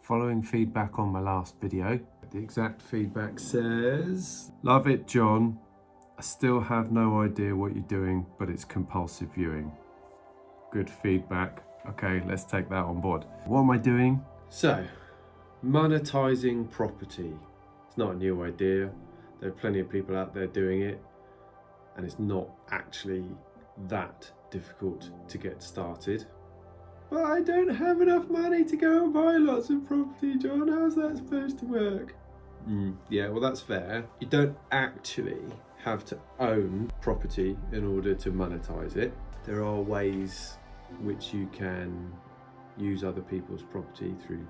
Following feedback on my last video, the exact feedback says, "Love it, John. I still have no idea what you're doing, but it's compulsive viewing." Good feedback. Okay, let's take that on board. What am I doing? So, monetizing property. It's not a new idea. There are plenty of people out there doing it, and it's not actually that difficult to get started. But I don't have enough money to go and buy lots of property, John. How's that supposed to work? Yeah, well, that's fair. You don't actually have to own property in order to monetize it. There are ways which you can use other people's property through,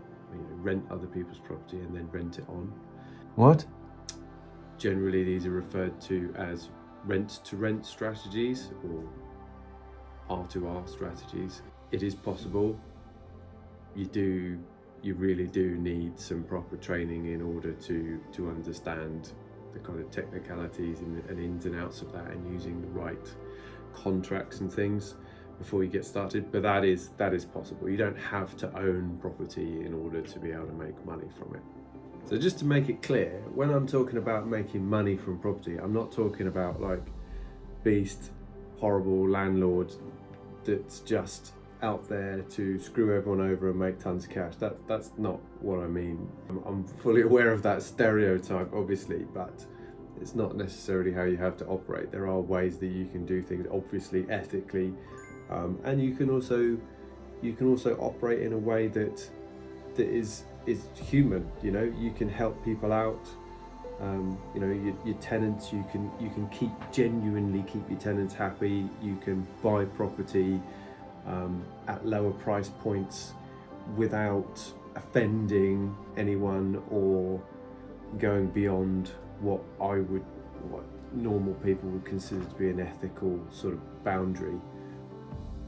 rent other people's property and then rent it on. What? Generally, these are referred to as rent-to-rent strategies or R2R strategies. It is possible. You really do need some proper training in order to understand the kind of technicalities and ins and outs of that, and using the right contracts and things before you get started. But that is possible. You don't have to own property in order to be able to make money from it. So just to make it clear, when I'm talking about making money from property, I'm not talking about like beast, horrible landlord that's just out there to screw everyone over and make tons of cash. That's not what I mean. I'm fully aware of that stereotype, obviously, but it's not necessarily how you have to operate. There are ways that you can do things, obviously ethically, and you can also operate in a way that is human. You can help people out. Your tenants, you can genuinely keep your tenants happy. You can buy property at lower price points without offending anyone or going beyond what normal people would consider to be an ethical sort of boundary.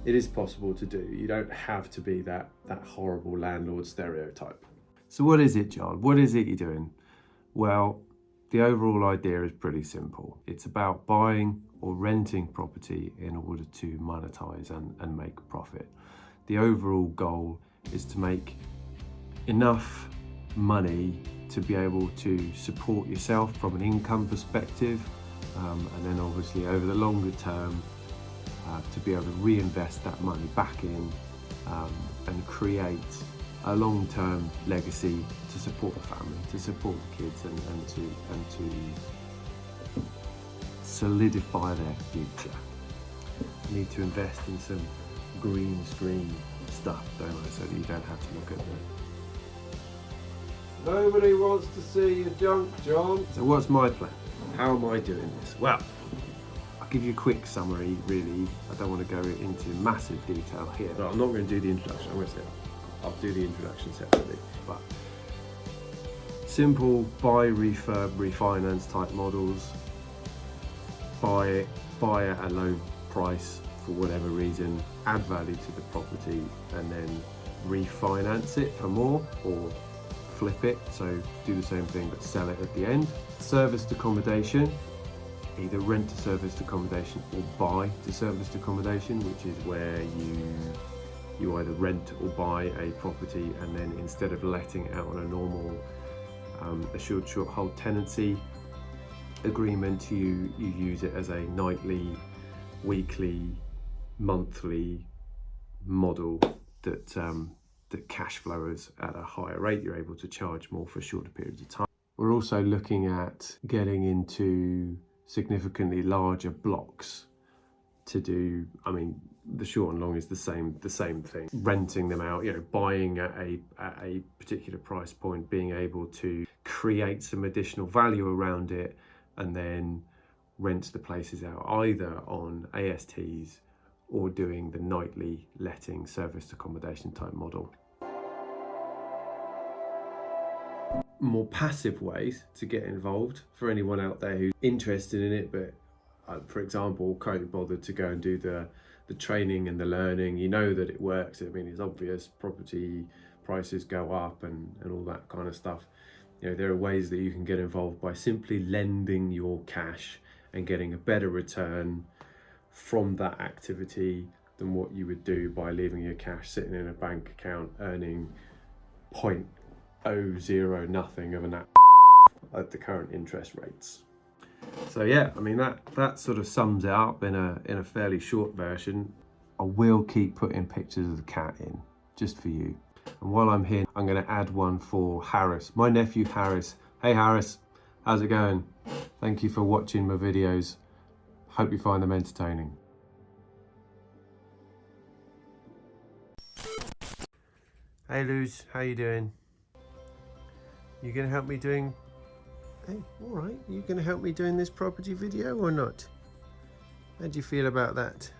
It is possible to do. You don't have to be that horrible landlord stereotype. So what is it, John? What is it you're doing? Well, the overall idea is pretty simple. It's about buying or renting property in order to monetize and make a profit. The overall goal is to make enough money to be able to support yourself from an income perspective, and then obviously over the longer term to be able to reinvest that money back in and create a long-term legacy to support the family, to support the kids, and to solidify their future. I need to invest in some green screen stuff, don't I, so that you don't have to look at them. Nobody wants to see your junk, John. So what's my plan? How am I doing this? Well, I'll give you a quick summary, really. I don't want to go into massive detail here. No, I'm not going to do the introduction. I'm going to say I'll do the introduction separately. But simple buy, refurb, refinance type models. Buy it at a low price for whatever reason, add value to the property, and then refinance it for more, or flip it, so do the same thing but sell it at the end. Serviced accommodation, either rent to serviced accommodation or buy to serviced accommodation, which is where you either rent or buy a property, and then instead of letting it out on a normal assured short hold tenancy agreement, you use it as a nightly, weekly, monthly model that cash flows at a higher rate. You're able to charge more for shorter periods of time. We're also looking at getting into significantly larger blocks to do, the short and long is the same thing. Renting them out, buying at a particular price point, being able to create some additional value around it, and then rent the places out either on ASTs or doing the nightly letting serviced accommodation type model. More passive ways to get involved for anyone out there who's interested in it, but for example, can't bother to go and do the training and the learning. You know that it works. It's obvious. Property prices go up and all that kind of stuff. There are ways that you can get involved by simply lending your cash and getting a better return from that activity than what you would do by leaving your cash sitting in a bank account earning nothing of an app at the current interest rates. So yeah, I mean that sort of sums it up in a fairly short version. I will keep putting pictures of the cat in just for you. And while I'm here, I'm going to add one for Harris, my nephew Harris. Hey Harris, how's it going? Thank you for watching my videos. Hope you find them entertaining. Hey Luz, how you doing? You gonna help me doing... Hey, all right, you gonna help me doing this property video or not? How do you feel about that?